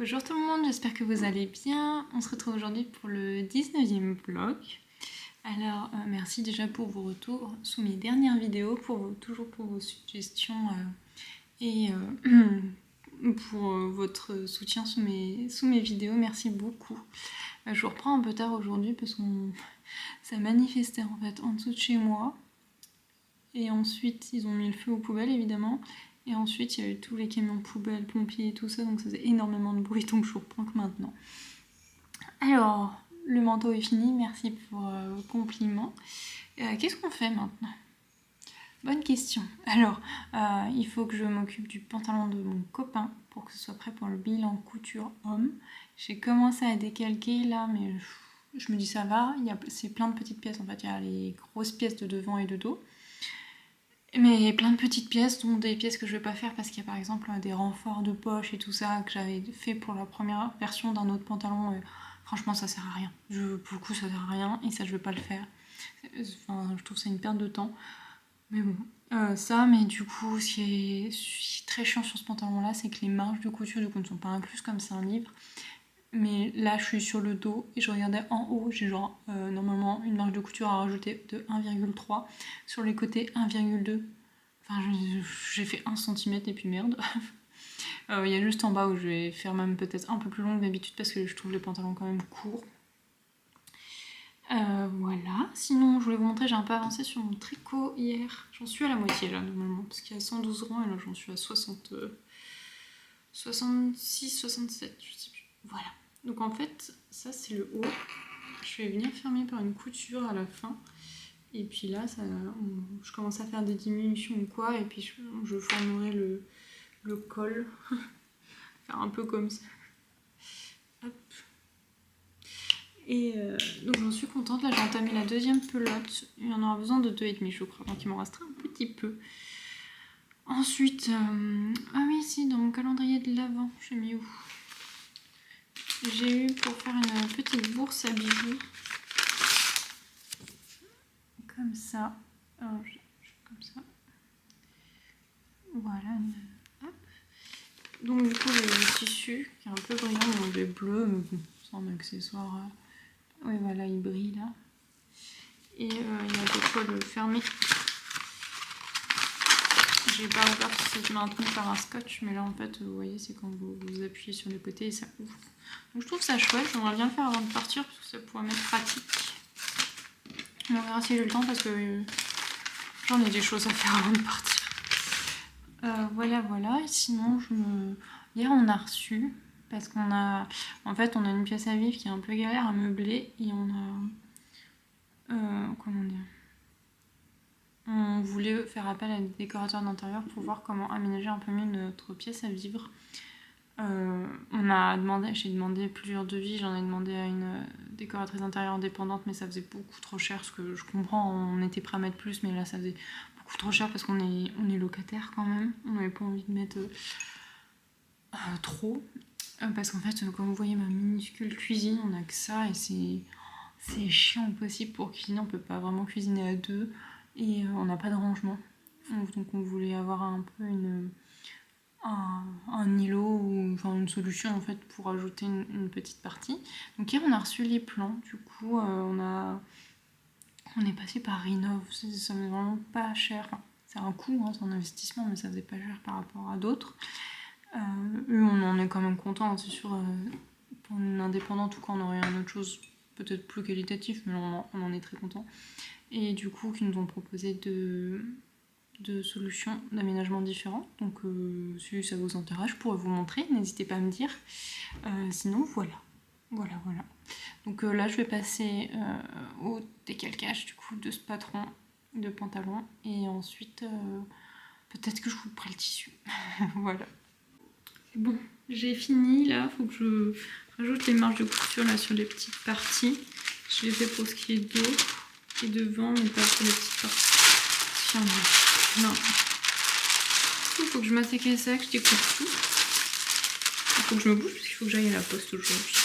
Bonjour tout le monde, j'espère que vous allez bien. On se retrouve aujourd'hui pour le 19e vlog. Alors merci déjà pour vos retours sous mes dernières vidéos, toujours pour vos suggestions et pour votre soutien sous mes vidéos. Merci beaucoup. Je vous reprends un peu tard aujourd'hui parce que ça manifestait en fait en dessous de chez moi. Et ensuite ils ont mis le feu aux poubelles évidemment. Et ensuite, il y a eu tous les camions poubelles, pompiers et tout ça, donc ça faisait énormément de bruit, donc je vous reprends que maintenant. Alors, le manteau est fini, merci pour vos compliments. Qu'est-ce qu'on fait maintenant? Bonne question. Alors, il faut que je m'occupe du pantalon de mon copain pour que ce soit prêt pour le bilan couture homme. J'ai commencé à décalquer là, mais je me dis ça va, c'est plein de petites pièces en fait, il y a les grosses pièces de devant et de dos. Mais plein de petites pièces, dont des pièces que je vais pas faire parce qu'il y a par exemple des renforts de poche et tout ça que j'avais fait pour la première version d'un autre pantalon. Franchement, ça sert à rien. Pour le coup, ça sert à rien et ça, je vais pas le faire. Enfin, je trouve ça une perte de temps. Mais bon, mais du coup, ce qui est très chiant sur ce pantalon-là, c'est que les marges de couture du coup ne sont pas incluses comme c'est un livre. Mais là, je suis sur le dos et je regardais en haut, j'ai genre normalement une marge de couture à rajouter de 1,3. Sur les côtés, 1,2. Enfin, j'ai fait 1 cm et puis merde. Il y a juste en bas où je vais faire même peut-être un peu plus long que d'habitude parce que je trouve les pantalons quand même courts. Voilà. Sinon, je voulais vous montrer, j'ai un peu avancé sur mon tricot hier. J'en suis à la moitié là, normalement, parce qu'il y a 112 rangs et là j'en suis à 66, 67, je sais plus. Voilà. Donc en fait, ça c'est le haut. Je vais venir fermer par une couture à la fin. Et puis là, je commence à faire des diminutions ou quoi, et puis je formerai le col. Faire un peu comme ça. Hop. Et donc j'en suis contente. Là, j'ai entamé la deuxième pelote. Il y en aura besoin de 2,5 je crois, donc il m'en restera un petit peu. Ensuite, ah oui, si, dans mon calendrier de l'Avent, j'ai mis où? J'ai eu pour faire une petite bourse à bijoux. Comme ça. Alors, comme ça. Voilà. Hop. Donc du coup, le tissu qui est un peu brillant, donc il est bleu, mais bon, c'est un accessoire. Oui, voilà, il brille là. Et il y a de quoi le fermer. J'ai pas ouvert parce que c'est maintenu par un scotch, mais là en fait, vous voyez, c'est quand vous appuyez sur les côtés et ça ouvre. Donc je trouve ça chouette, j'aimerais bien le faire avant de partir parce que ça pourrait m'être pratique. On verra si j'ai le temps parce que j'en ai des choses à faire avant de partir. Voilà. Et sinon, hier on a reçu, parce qu'on a... En fait, on a une pièce à vivre qui est un peu galère à meubler et on a... comment dire? On voulait faire appel à des décorateurs d'intérieur pour voir comment aménager un peu mieux notre pièce à vivre. J'ai demandé plusieurs devis, j'en ai demandé à une décoratrice d'intérieur indépendante, mais ça faisait beaucoup trop cher, ce que je comprends, on était prêt à mettre plus, mais là ça faisait beaucoup trop cher parce qu'on est locataire quand même, on n'avait pas envie de mettre trop, parce qu'en fait, comme vous voyez ma minuscule cuisine, on a que ça et c'est chiant au possible pour cuisiner, on peut pas vraiment cuisiner à deux et on n'a pas de rangement, donc on voulait avoir un peu un îlot ou enfin une solution en fait pour ajouter une petite partie. Donc hier on a reçu les plans, du coup on est passé par Rénov, ça met vraiment pas cher, enfin, c'est un coût, hein, c'est un investissement mais ça faisait pas cher par rapport à d'autres. On en est quand même content, c'est sûr, pour une indépendante ou quand on aurait une autre chose peut-être plus qualitatif, mais on en est très content. Et du coup qui nous ont proposé de solutions d'aménagement différents. Donc si ça vous intéresse, je pourrais vous montrer, n'hésitez pas à me dire. Sinon, voilà. Donc là, je vais passer au décalcage du coup de ce patron de pantalon et ensuite peut-être que je vous ferai le tissu. Voilà. Bon, j'ai fini là, faut que je rajoute les marges de couture là sur les petites parties. Je l'ai fait pour ce qui est dos et devant, mais pas pour les petites parties. Non. Il faut que je m'attaque à ça, que je découpe tout. Il faut que je me bouge parce qu'il faut que j'aille à la poste aujourd'hui.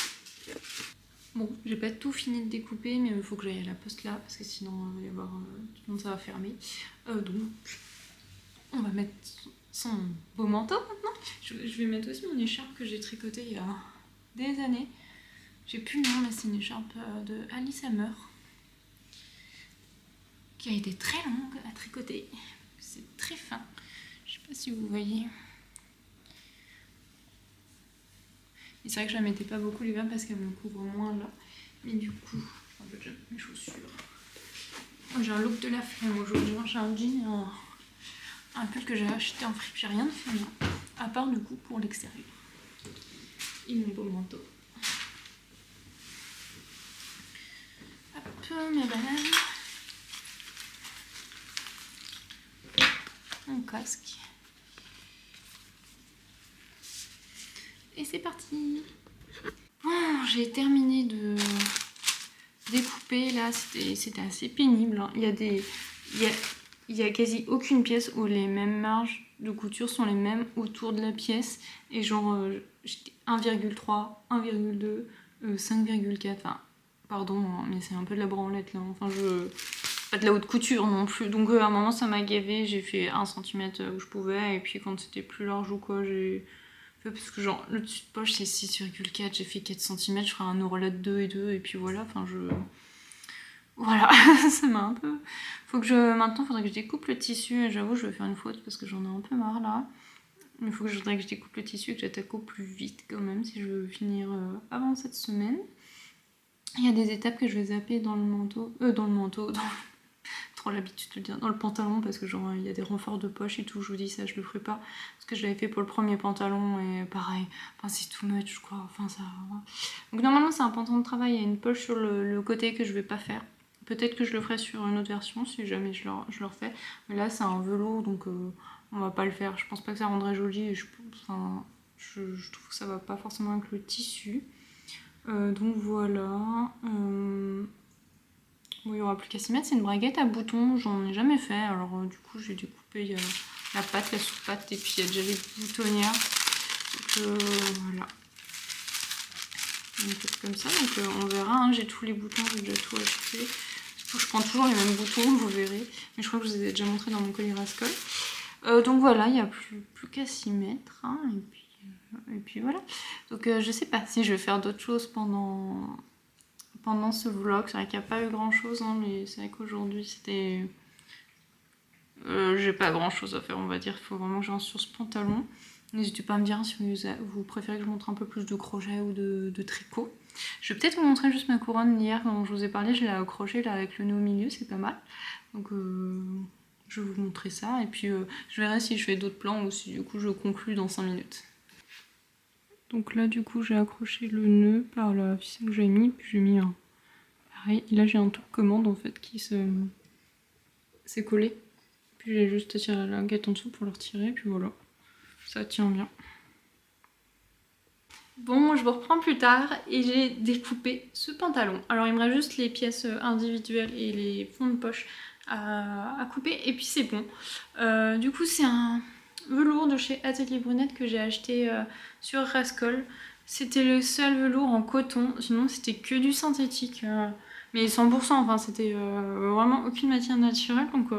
Bon, j'ai pas tout fini de découper, mais il faut que j'aille à la poste là parce que sinon il va y avoir tout le monde, ça va fermer. Donc, on va mettre son beau manteau maintenant. Je vais mettre aussi mon écharpe que j'ai tricotée il y a des années. J'ai plus le nom, mais c'est une écharpe de Alice Hammer qui a été très longue à tricoter. C'est très fin. Je sais pas si vous voyez. Et c'est vrai que je la mettais pas beaucoup l'hiver parce qu'elle me couvre moins là. Mais du coup, je vais déjà mes chaussures. Moi, j'ai un look de la flemme aujourd'hui. J'ai un jean et un pull que j'ai acheté en friperie, rien de féminin. À part du coup pour l'extérieur. Et mon beau manteau. Hop, mes bananes. Mon casque. Et c'est parti. Bon, j'ai terminé de découper là, c'était assez pénible. Hein. Il y a quasi aucune pièce où les mêmes marges de couture sont les mêmes autour de la pièce. Et genre, j'étais 1,3, 1,2, 5,4. Enfin, pardon, hein, mais c'est un peu de la branlette là. Enfin, pas de la haute couture non plus. Donc à un moment, ça m'a gavé. J'ai fait 1 cm où je pouvais. Et puis quand c'était plus large ou quoi, j'ai... Parce que genre, le dessus de poche c'est 6,4, j'ai fait 4 cm, je ferai un ourlet de 2 et 2 et puis voilà, enfin je... Voilà, ça m'a un peu... Maintenant, il faudrait que je découpe le tissu et j'avoue, je vais faire une faute parce que j'en ai un peu marre là. Mais il faudrait que je découpe le tissu et que j'attaque au plus vite quand même si je veux finir avant cette semaine. Il y a des étapes que je vais zapper dans le manteau, trop l'habitude de le dire, dans le pantalon parce que genre il y a des renforts de poche et tout, je vous dis ça je le ferai pas parce que je l'avais fait pour le premier pantalon et pareil, enfin c'est too much je crois, enfin ça... Donc normalement c'est un pantalon de travail, il y a une poche sur le côté que je vais pas faire, peut-être que je le ferai sur une autre version si jamais je le refais, mais là c'est un velours donc on va pas le faire, je pense pas que ça rendrait joli et je trouve que ça va pas forcément avec le tissu. Donc voilà. Bon, il n'y aura plus qu'à s'y mettre, c'est une braguette à boutons, j'en ai jamais fait, alors du coup j'ai découpé la patte, la sous-patte et puis il y a déjà les boutonnières, donc voilà. Donc comme ça, donc on verra, hein, j'ai tous les boutons, j'ai déjà tout acheté, je prends toujours les mêmes boutons, vous verrez, mais je crois que je vous ai déjà montré dans mon colis Rascol. Donc voilà, il n'y a plus qu'à s'y mettre, hein, et puis voilà. Donc je sais pas si je vais faire d'autres choses pendant ce vlog. C'est vrai qu'il n'y a pas eu grand chose, hein, mais c'est vrai qu'aujourd'hui c'était... j'ai pas grand chose à faire, on va dire. Il faut vraiment que j'avance sur ce pantalon. N'hésitez pas à me dire si vous préférez que je montre un peu plus de crochet ou de tricot. Je vais peut-être vous montrer juste ma couronne d'hier, dont je vous ai parlé. Je l'ai accrochée là avec le nœud au milieu, c'est pas mal. Donc je vais vous montrer ça. Et puis je verrai si je fais d'autres plans ou si du coup je conclue dans 5 minutes. Donc là du coup j'ai accroché le nœud par la ficelle que j'ai mis, puis j'ai mis un... Pareil, là j'ai un tour commande en fait qui s'est collé. Puis j'ai juste tiré la languette en dessous pour le retirer, puis voilà. Ça tient bien. Bon, je vous reprends plus tard et j'ai découpé ce pantalon. Alors il me reste juste les pièces individuelles et les fonds de poche à couper et puis c'est bon. Du coup c'est un velours de chez Atelier Brunette que j'ai acheté sur Rascol. C'était le seul velours en coton, sinon c'était que du synthétique. Mais 100%, enfin c'était vraiment aucune matière naturelle, donc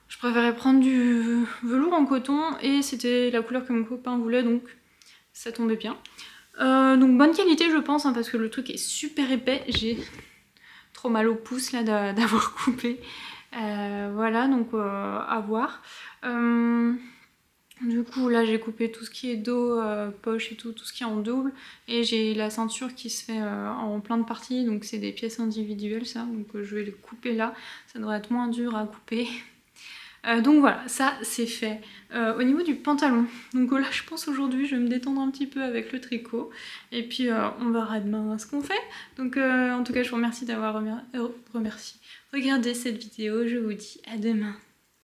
je préférais prendre du velours en coton et c'était la couleur que mon copain voulait, donc ça tombait bien. Donc bonne qualité je pense, hein, parce que le truc est super épais, j'ai trop mal au pouce là d'avoir coupé. Voilà, donc à voir. Du coup là j'ai coupé tout ce qui est dos, poche et tout ce qui est en double, et j'ai la ceinture qui se fait en plein de parties, donc c'est des pièces individuelles ça, donc je vais les couper là, ça devrait être moins dur à couper. Donc voilà, ça c'est fait. Au niveau du pantalon, donc là je pense aujourd'hui je vais me détendre un petit peu avec le tricot, et puis on verra demain ce qu'on fait. Donc en tout cas je vous remercie d'avoir regardé cette vidéo, je vous dis à demain.